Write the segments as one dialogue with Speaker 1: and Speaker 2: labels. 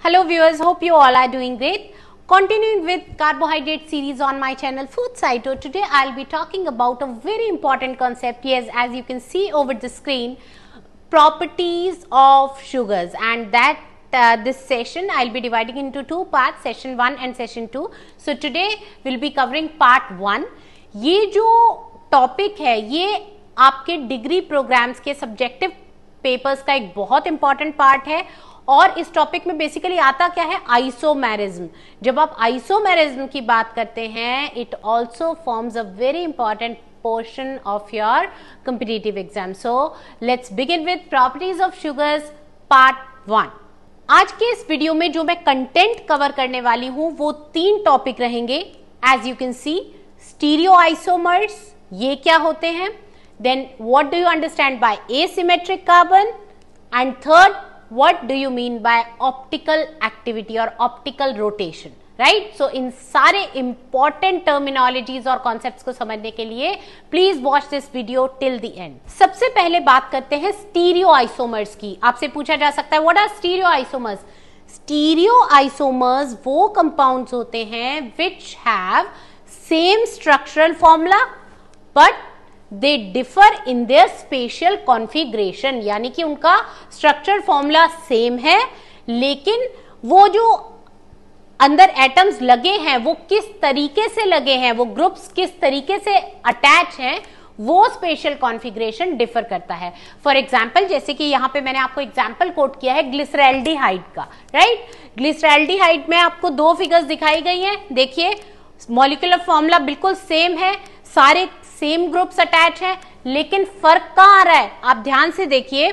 Speaker 1: Hello viewers, hope you all are doing great. Continuing with carbohydrate series on my channel Food Cyto, today I'll be talking about a very important concept. Yes, as you can see over the screen, properties of sugars, and that this session I'll be dividing into two parts, session 1 and session 2. So today we'll be covering part 1. ये जो topic है ये आपके degree programs के subjective papers का एक बहुत important part है और इस टॉपिक में बेसिकली आता क्या है, आइसोमेरिज्म. जब आप आइसोमेरिज्म की बात करते हैं, it also forms a very important portion of your competitive exam. So let's begin with properties of sugars part 1. आज के इस वीडियो में जो मैं कंटेंट कवर करने वाली हूं वो 3 टॉपिक रहेंगे. As you can see, stereo isomers, ये क्या होते हैं, then what do you understand by asymmetric carbon, and third, what do you mean by optical activity or optical rotation, right? So इन सारे important terminologies और concepts को समझने के लिए please watch this video till the end. सबसे पहले बात करते हैं stereoisomers की. आपसे पूछा जा सकता है what are stereoisomers? Stereoisomers वो compounds होते हैं which have same structural formula but they differ in their spatial configuration. यानी कि उनका स्ट्रक्चर फॉर्मूला सेम है लेकिन वो जो अंदर एटम्स लगे हैं वो किस तरीके से लगे हैं, वो ग्रुप्स किस तरीके से अटैच हैं, वो स्पेशल कॉन्फ़िगरेशन डिफर करता है. फॉर एग्जाम्पल, जैसे कि यहाँ पे मैंने आपको एग्जाम्पल कोट किया है ग्लिसरैल्डिहाइड का, राइट. ग्लिसरैल्डिहाइड में आपको 2 फिगर्स दिखाई गई हैं. देखिए मॉलिक्यूलर फॉर्मूला बिल्कुल सेम है, सारे सेम ग्रुप्स अटैच है, लेकिन फर्क कहाँ आ रहा है, आप ध्यान से देखिए.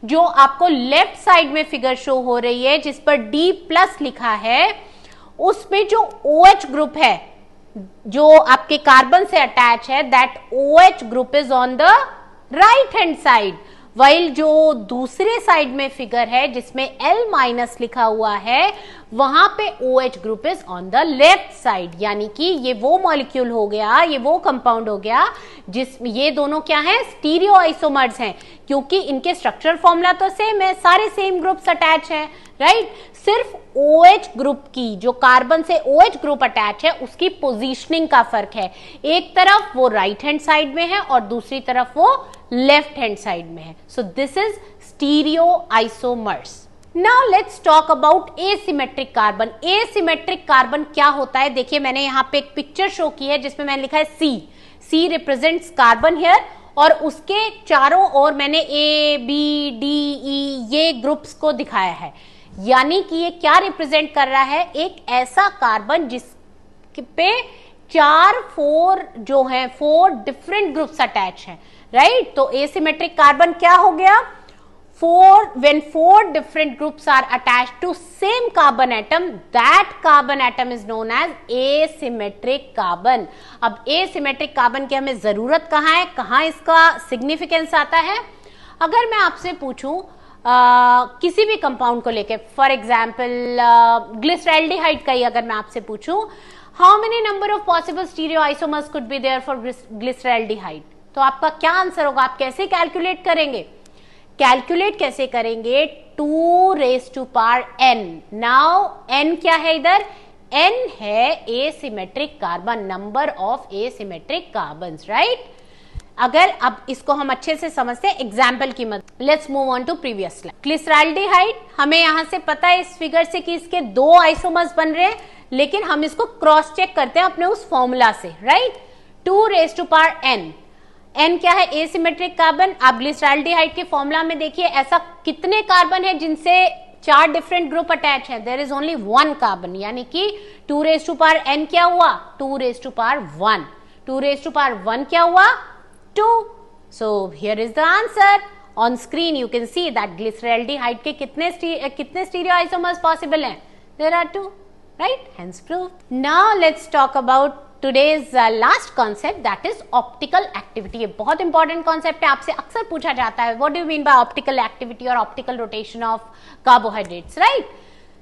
Speaker 1: जो आपको लेफ्ट साइड में फिगर शो हो रही है जिस पर D+ लिखा है, उसमें जो OH ग्रुप है जो आपके कार्बन से अटैच है, that OH group is on the right hand side, while जो दूसरे साइड में फिगर है जिसमें L- लिखा हुआ है वहां पे OH group is on the left side. यानी कि ये वो मॉलिक्यूल हो गया, ये वो कंपाउंड हो गया जिस ये दोनों क्या है, स्टीरियो आइसोमर्स हैं, क्योंकि इनके स्ट्रक्चरल फॉर्मूला तो सेम है, सारे सेम ग्रुप्स अटैच हैं, राइट. सिर्फ OH ग्रुप की, जो कार्बन से OH ग्रुप अटैच है, उसकी पोजीशनिंग का फर्क है. एक तरफ वो राइट हैंड साइड में है और दूसरी तरफ वो लेफ्ट हैंड साइड में है. So this is stereo isomers. Now let's talk about asymmetric carbon. Asymmetric carbon क्या होता है, देखिए मैंने यहाँ पे एक पिक्चर शो की है जिसमें मैंने लिखा है सी रिप्रेजेंट्स कार्बन हियर, और उसके चारों ओर मैंने ABDE ये ग्रुप्स को दिखाया है. यानी कि ये क्या रिप्रेजेंट कर रहा है, एक ऐसा कार्बन जिस पे 4 जो हैं 4 डिफरेंट ग्रुप्स अटैच हैं, राइट. तो एसिमेट्रिक कार्बन क्या हो गया, when 4 different groups are attached to same carbon atom, that carbon atom is known as asymmetric carbon. अब asymmetric carbon की हमें जरूरत कहाँ है, कहाँ इसका सिग्निफिकेंस आता है. अगर मैं आपसे पूछूं किसी भी कंपाउंड को लेके, फॉर एग्जाम्पल ग्लिसरैल्डिहाइड का ही अगर मैं आपसे पूछूं, how many number of possible stereo isomers could be there for glyceraldehyde, तो आपका क्या आंसर होगा, आप कैसे कैलकुलेट करेंगे. कैलकुलेट कैसे करेंगे, 2n. नाउ n क्या है इधर, n है asymmetric carbon, number of asymmetric carbons, right. अगर अब इसको हम अच्छे से समझते हैं एग्जाम्पल की मदद. Let's move on to previous slide. Glyceraldehyde, हमें यहां से पता है इस फिगर से कि इसके 2 आइसोमर्स बन रहे हैं, लेकिन हम इसको क्रॉस चेक करते हैं अपने उस फॉर्मूला से, राइट. 2n. n क्या है, एसिमेट्रिक कार्बन. आप ग्लिसरैल्डिहाइड के फॉर्मूला में देखिए ऐसा कितने कार्बन है जिनसे 4 डिफरेंट ग्रुप अटैच है, देयर इज ओनली 1 कार्बन. यानी कि 2n क्या हुआ, 2^1. 2^1 क्या हुआ, 2. So here is the answer. On screen you can see that glyceraldehyde के कितने स्टीरियो आइसोमर्स पॉसिबल हैं, there are 2, right. Hence proved. Now let's talk about today's last concept, that is optical activity. ये बहुत important concept है, आपसे अक्सर पूछा जाता है what do you mean by optical activity और optical rotation of carbohydrates, right.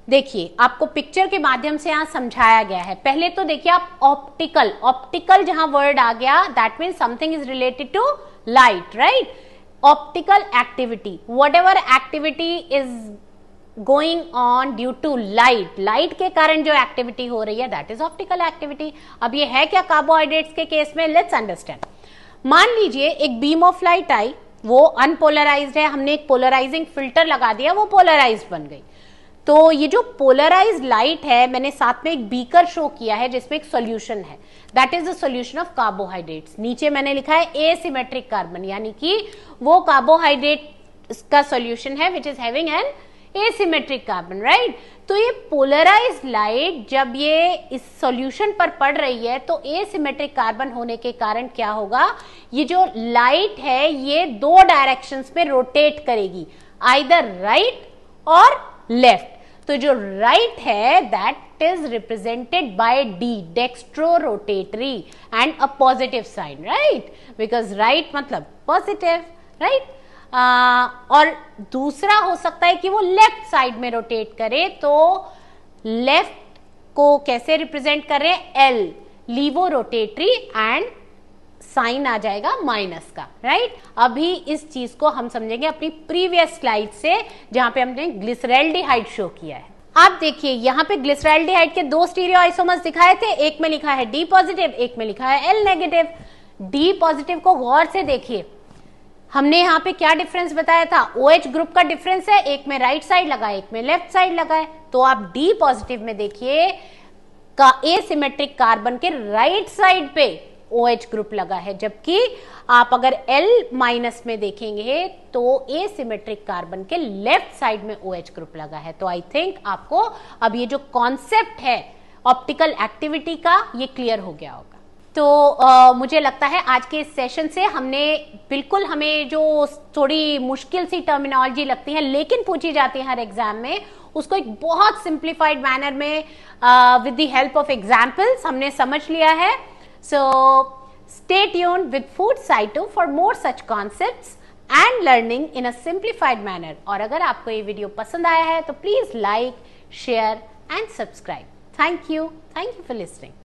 Speaker 1: देखिए आपको पिक्चर के माध्यम से यहाँ समझाया गया है. पहले तो देखिए आप ऑप्टिकल जहां वर्ड आ गया, that means something is related to light, right. Optical activity, whatever activity is going on due to light, light के कारण जो एक्टिविटी हो रही है दैट इज ऑप्टिकल एक्टिविटी। अब ये है क्या कार्बोहाइड्रेट्स के केस में, लेट्स अंडरस्टैंड। मान लीजिए एक बीम ऑफ लाइट आई, वो अनपोलराइज्ड है, हमने एक पोलराइजिंग फिल्टर लगा दिया, वो पोलराइज्ड बन गई। तो ये जो पोलराइज्ड लाइट है, मैंने साथ में एक बीकर शो किया है जिसमें एक सॉल्यूशन है, that is the solution of carbohydrates. नीचे मैंने लिखा है एसिमेट्रिक कार्बन, यानी कि वो कार्बोहाइड्रेट का सॉल्यूशन है which is having an asymmetric carbon, right. तो ये पोलराइज्ड लाइट जब ये इस सॉल्यूशन पर पड़ रही है तो एसिमेट्रिक कार्बन होने के कारण क्या होगा, ये जो लाइट है ये दो डायरेक्शंस में रोटेट करेगी, आइदर राइट और लेफ्ट। तो जो राइट है that is represented by D, dextro rotatory and a positive sign, right, because right मतलब पॉजिटिव, राइट। और दूसरा हो सकता है कि वो लेफ्ट साइड में रोटेट करे, तो लेफ्ट को कैसे रिप्रेजेंट कर रहे हैं, L, laevo rotatory, and sign आ जाएगा माइनस का, राइट। अभी इस चीज को हम समझेंगे अपनी प्रीवियस स्लाइड से जहां पे हमने ग्लिसरैल्डिहाइड शो किया है। आप देखिए यहाँ पे ग्लिसरैल्डिहाइड के दो स्टीरियो आइसोमर्स दिखाए थे, एक में लिखा है डी पॉजिटिव, एक में लिखा है एल नेगेटिव। डी पॉजिटिव को गौर से देखिए, हमने यहाँ पे क्या डिफरेंस बताया था, OH ग्रुप का डिफरेंस है, एक में राइट साइड लगा है, एक में लेफ्ट साइड लगा है। तो आप डी पॉजिटिव में देखिए का एसिमेट्रिक कार्बन के राइट साइड पे OH ग्रुप लगा है, जबकि आप अगर L माइनस में देखेंगे तो एसिमेट्रिक कार्बन के लेफ्ट साइड में OH ग्रुप लगा है। तो आई थिंक आपको अब ये जो कॉन्सेप्ट है ऑप्टिकल एक्टिविटी का ये क्लियर हो गया होगा। तो मुझे लगता है आज के इस सेशन से हमने बिल्कुल, हमें जो थोड़ी मुश्किल सी टर्मिनोलॉजी लगती है लेकिन पूछी जाती है हर एग्जाम में, उसको एक बहुत सिंप्लीफाइड मैनर में with the help of examples हमने समझ लिया है। So stay tuned with food sito for more such concepts and learning in a simplified manner. और अगर आपको ये वीडियो पसंद आया है तो please like, share and subscribe. Thank you for listening.